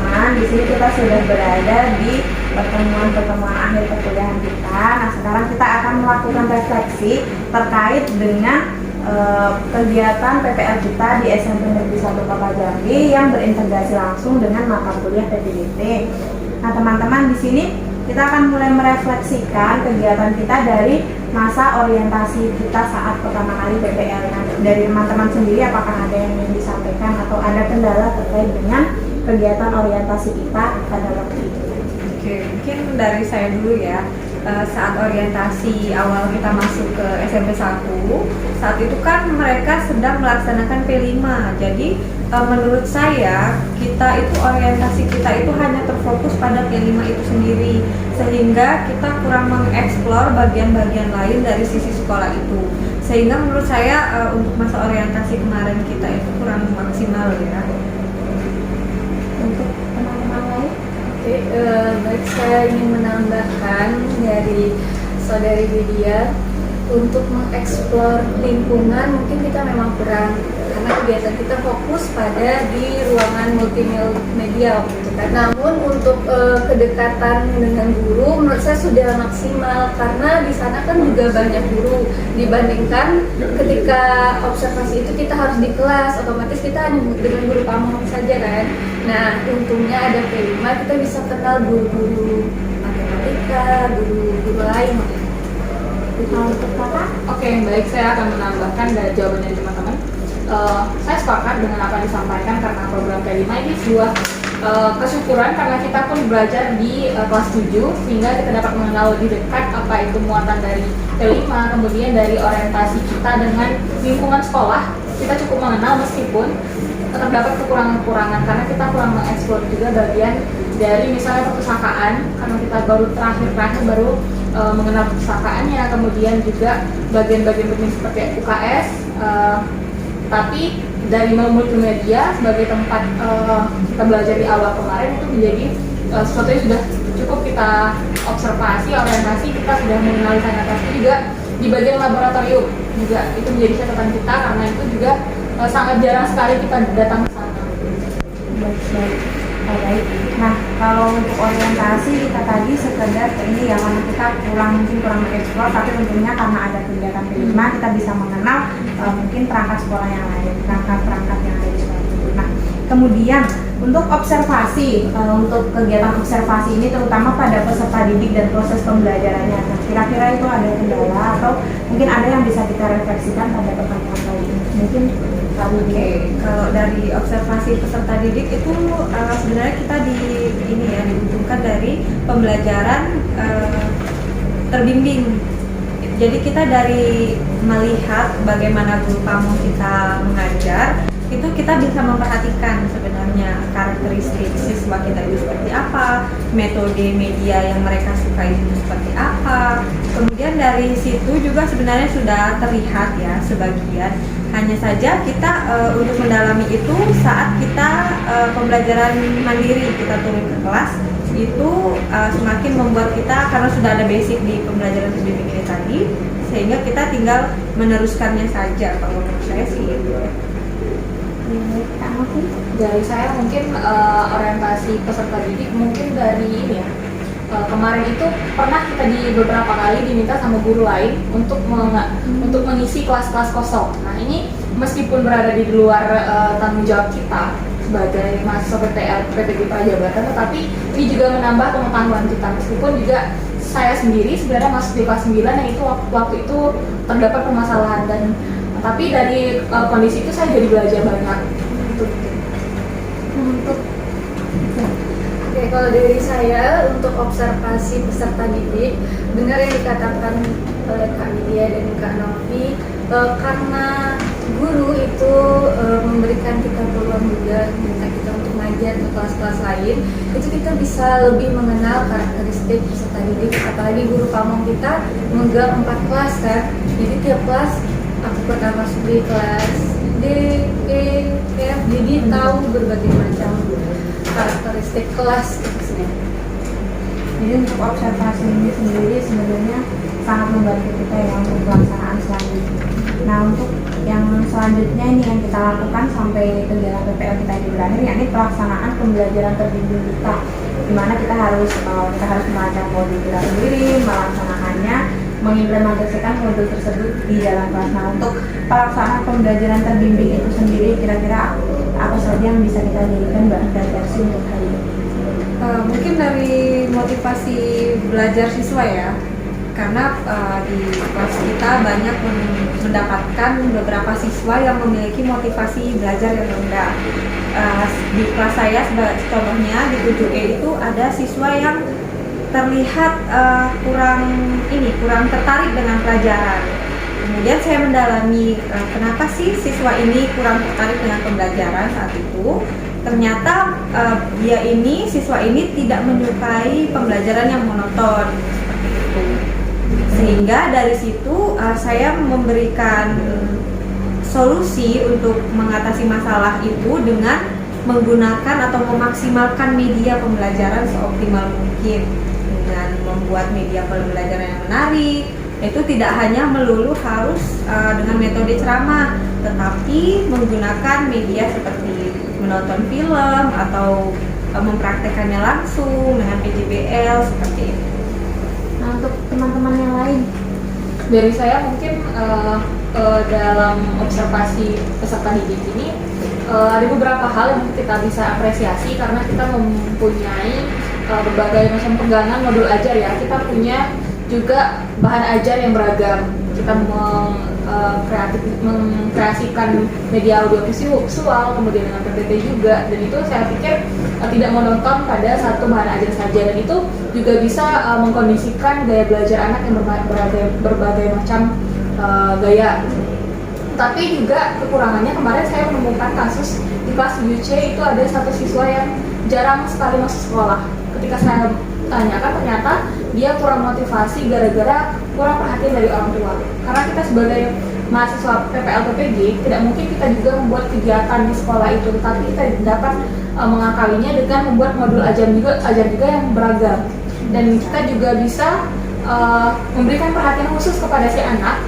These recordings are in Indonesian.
teman-teman, di sini kita sudah berada di pertemuan akhir perkuliahan kita. Nah, sekarang kita akan melakukan refleksi terkait dengan kegiatan PPL kita di SMP Negeri 1 Kota Jambi yang berintegrasi langsung dengan mata kuliah PPDT. Nah, teman-teman, di sini kita akan mulai merefleksikan kegiatan kita dari masa orientasi kita saat pertama kali PPL. Nah, dari teman-teman sendiri apakah ada yang ingin disampaikan atau ada kendala terkait dengan kegiatan orientasi kita pada waktu itu? Oke, mungkin dari saya dulu ya. Saat orientasi awal kita masuk ke SMP 1, saat itu kan mereka sedang melaksanakan P5. Jadi menurut saya orientasi kita itu hanya terfokus pada P5 itu sendiri, sehingga kita kurang mengeksplor bagian-bagian lain dari sisi sekolah itu. Sehingga menurut saya untuk masa orientasi kemarin kita itu kurang maksimal ya. Untuk teman-teman lain? Baik, saya ingin menambahkan dari saudari Widya untuk mengeksplor lingkungan. Mungkin kita memang kurang, karena kegiatan kita fokus pada di ruangan multimedia gitu kan. Namun untuk kedekatan dengan guru menurut saya sudah maksimal, karena di sana kan juga banyak guru, dibandingkan ketika observasi itu kita harus di kelas, otomatis kita hanya dengan guru pamong saja kan. Nah, untungnya ada P5, kita bisa kenal guru-guru matematika, guru-guru lain. Oke, baik, saya akan menambahkan dari jawaban dari teman-teman. Saya sepakat dengan apa yang disampaikan, karena program P5 ini sebuah kesyukuran karena kita pun belajar di kelas 7, sehingga kita dapat mengenal lebih dekat apa itu muatan dari P5, kemudian dari orientasi kita dengan lingkungan sekolah. Kita cukup mengenal, meskipun tetap dapat kekurangan-kekurangan karena kita kurang mengeksplor juga bagian dari misalnya perpustakaan, karena kita baru terakhir baru mengenal perpustakaannya, kemudian juga bagian-bagian penting seperti UKS, tapi dari multimedia sebagai tempat kita belajar di awal kemarin itu menjadi sesuatu yang sudah cukup kita observasi, orientasi, kita sudah mengenali sanitasi juga di bagian laboratorium juga, itu menjadi catatan kita karena itu juga sangat jarang sekali kita datang ke sana. Baik. Nah, kalau untuk orientasi kita tadi sekedar ini ya, karena kita kurang mengeksplor, tapi tentunya karena ada kegiatan P5 kita bisa mengenal mungkin perangkat sekolah yang lain, perangkat yang ada di sekolah itu. Nah, kemudian untuk observasi, untuk kegiatan observasi ini terutama pada peserta didik dan proses pembelajarannya. Nah, kira-kira itu ada kendala atau mungkin ada yang bisa kita refleksikan pada pertemuan kali ini? Mungkin kalau dari observasi peserta didik itu sebenarnya kita diuntungkan dari pembelajaran terbimbing. Jadi kita dari melihat bagaimana guru pamong kita mengajar, itu kita bisa memperhatikan sebenarnya karakteristik siswa kita itu seperti apa, metode media yang mereka suka itu seperti apa. Kemudian dari situ juga sebenarnya sudah terlihat ya sebagian. Hanya saja kita untuk mendalami itu saat kita pembelajaran mandiri, kita turun ke kelas, itu semakin membuat kita, karena sudah ada basic di pembelajaran terbimbing ini tadi, sehingga kita tinggal meneruskannya saja. Kalau menurut saya sih itu. Dari saya mungkin orientasi peserta didik mungkin dari ini ya, kemarin itu pernah kita di beberapa kali diminta sama guru lain untuk mengisi kelas-kelas kosong. Nah, ini meskipun berada di luar tanggung jawab kita sebagai mahasiswa PTG Prajabatan, tetapi ini juga menambah pengetahuan kita, meskipun juga saya sendiri sebenarnya masuk di kelas 9 yang itu waktu itu terdapat permasalahan, dan tapi dari kondisi itu saya jadi belajar banyak. Oke, kalau dari saya untuk observasi peserta didik, benar yang dikatakan oleh Kak Widya dan Kak Novi, karena guru itu memberikan kita peluang juga, minta kita untuk ngajar ke kelas-kelas lain, itu kita bisa lebih mengenal karakteristik peserta didik. Apalagi guru pamong kita menggelar 4 kelas kan, jadi tiap kelas aku pernah masuk di kelas D, E, F, jadi tahu berbagai macam karakteristik kelas gitu. Jadi untuk observasi ini sendiri sebenarnya sangat membantu kita ya untuk pelaksanaan selanjutnya. Nah untuk yang selanjutnya ini yang kita lakukan sampai kegiatan PPL kita ini berakhir, yakni pelaksanaan pembelajaran terbimbing kita, di mana kita harus merancang modul kita sendiri, melaksanakannya, mengimplementasikan modul tersebut di dalam kelas. Nah untuk pelaksanaan pembelajaran terbimbing itu sendiri kira-kira apa saja yang bisa kita jadikan bahan refleksi untuk hari ini? Mungkin dari motivasi belajar siswa ya, karena di kelas kita banyak mendapatkan beberapa siswa yang memiliki motivasi belajar yang rendah. Di kelas saya contohnya di 7E itu ada siswa yang terlihat kurang tertarik dengan pelajaran. Kemudian saya mendalami kenapa sih siswa ini kurang tertarik dengan pembelajaran saat itu. Ternyata siswa ini tidak menyukai pembelajaran yang monoton seperti itu. Sehingga dari situ saya memberikan solusi untuk mengatasi masalah itu dengan menggunakan atau memaksimalkan media pembelajaran seoptimal mungkin dengan membuat media pembelajaran yang menarik. Itu tidak hanya melulu harus dengan metode ceramah, tetapi menggunakan media seperti menonton film atau mempraktekannya langsung dengan PJBL seperti itu. Nah untuk teman-teman yang lain, Dari saya mungkin dalam observasi peserta didik ini ada beberapa hal yang kita bisa apresiasi karena kita mempunyai berbagai macam pegangan modul ajar ya. Kita punya juga bahan ajar yang beragam. Kita mengkreasikan media audio visual, kemudian dengan PPT juga, dan itu saya pikir tidak monoton pada satu bahan ajar saja, dan itu juga bisa mengkondisikan gaya belajar anak yang berbagai macam gaya. Tapi juga kekurangannya, kemarin saya menemukan kasus di kelas 7C itu ada satu siswa yang jarang sekali masuk sekolah. Ketika saya tanyakan, ternyata dia kurang motivasi gara-gara kurang perhatian dari orang tua. Karena kita sebagai mahasiswa PPL PPG tidak mungkin kita juga membuat kegiatan di sekolah itu, tetapi kita dapat mengakalinya dengan membuat modul ajar juga yang beragam. Dan kita juga bisa memberikan perhatian khusus kepada si anak,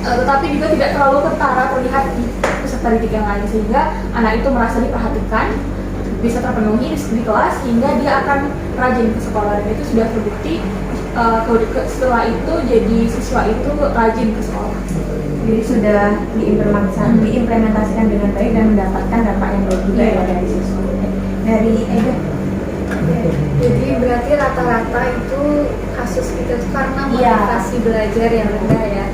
tetapi juga tidak terlalu kentara terlihat di peserta didik yang lain, sehingga anak itu merasa diperhatikan, bisa terpenuhi di kelas, hingga dia akan rajin ke sekolah, dan itu sudah terbukti. Setelah itu jadi siswa itu rajin ke sekolah. jadi sudah diimplementasikan dengan baik dan mendapatkan dampak yang baik juga ya dari siswa. Dari Eda, Jadi berarti rata-rata itu kasus kita itu karena motivasi belajar yang rendah ya.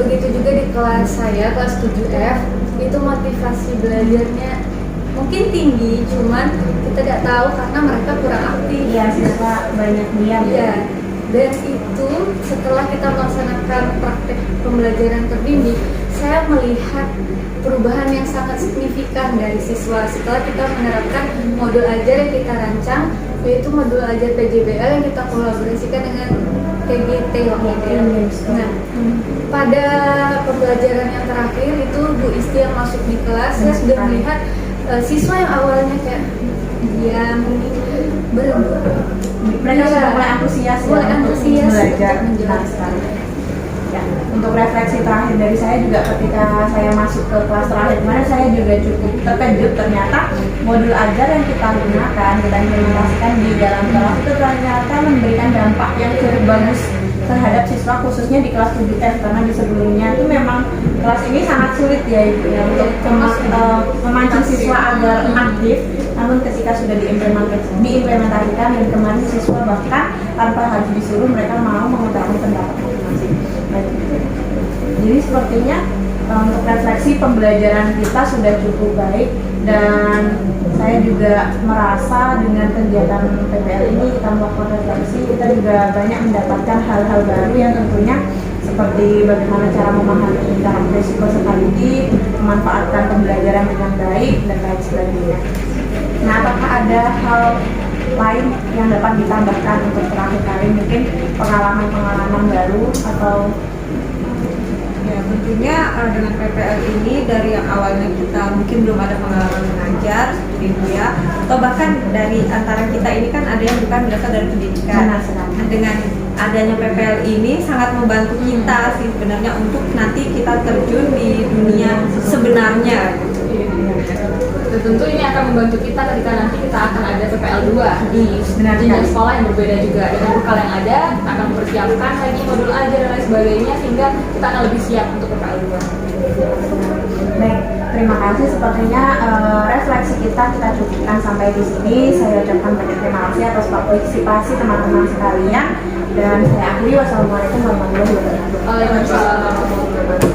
Begitu juga di kelas saya, kelas 7F, itu motivasi belajarnya mungkin tinggi, cuman kita tidak tahu karena mereka kurang aktif. iya siswa banyak diam. Iya. Dan itu setelah kita melaksanakan praktek pembelajaran terbimbing, saya melihat perubahan yang sangat signifikan dari siswa setelah kita menerapkan modul ajar yang kita rancang, yaitu modul ajar PJBL yang kita kolaborasikan dengan TGT waktu itu. Nah, pada pembelajaran yang terakhir itu Bu Isti yang masuk di kelas, saya sudah melihat siswa yang awalnya kayak diam, Mereka sudah mulai antusias ya untuk belajar. menjelaskan. sekali. Ya, untuk refleksi terakhir dari saya juga ketika saya masuk ke kelas terakhir kemarin, saya juga cukup terkejut ternyata modul ajar yang kita gunakan, kita implementasikan di dalam kelas itu ternyata memberikan dampak yang cukup bagus terhadap siswa, khususnya di kelas 7F, karena di sebelumnya itu memang kelas ini sangat sulit ya Ibu ya untuk memancing siswa agar aktif, namun ketika sudah diimplementasikan dan kemarin siswa bahkan tanpa harus disuruh mereka mau mengutarakan pendapat masing-masing. Jadi sepertinya untuk refleksi pembelajaran kita sudah cukup baik, dan saya juga merasa dengan kegiatan PPL ini kita melakukan refleksi, kita juga banyak mendapatkan hal-hal baru yang tentunya seperti bagaimana cara memahami tahap risiko serta didik, memanfaatkan pembelajaran dengan baik, dan lain sebagainya. Nah, apakah ada hal lain yang dapat ditambahkan untuk terakhir kali, mungkin pengalaman-pengalaman baru atau Ya, tentunya dengan PPL ini dari yang awalnya kita mungkin belum ada pengalaman mengajar seperti itu ya, atau bahkan dari antara kita ini kan ada yang bukan berasal dari pendidikan. Benar sekali. Nah, dengan adanya PPL ini sangat membantu kita sih sebenarnya untuk nanti kita terjun di dunia sebenarnya. Dan tentu ini akan membantu kita ketika nanti kita akan ada PPL 2 di Benar jenjang sekali. sekolah yang berbeda juga. Dengan bekal yang ada, kita akan mempersiapkan lagi modul ajar dan lain sebagainya sehingga kita akan lebih siap untuk PPL 2. Baik, terima kasih. Sepertinya refleksi kita cukupkan sampai di sini. Saya ucapkan banyak terima kasih atas partisipasi teman-teman sekalian. Dan saya akhiri, wassalamualaikum warahmatullahi wabarakatuh. Waalaikumsalam warahmatullahi wabarakatuh.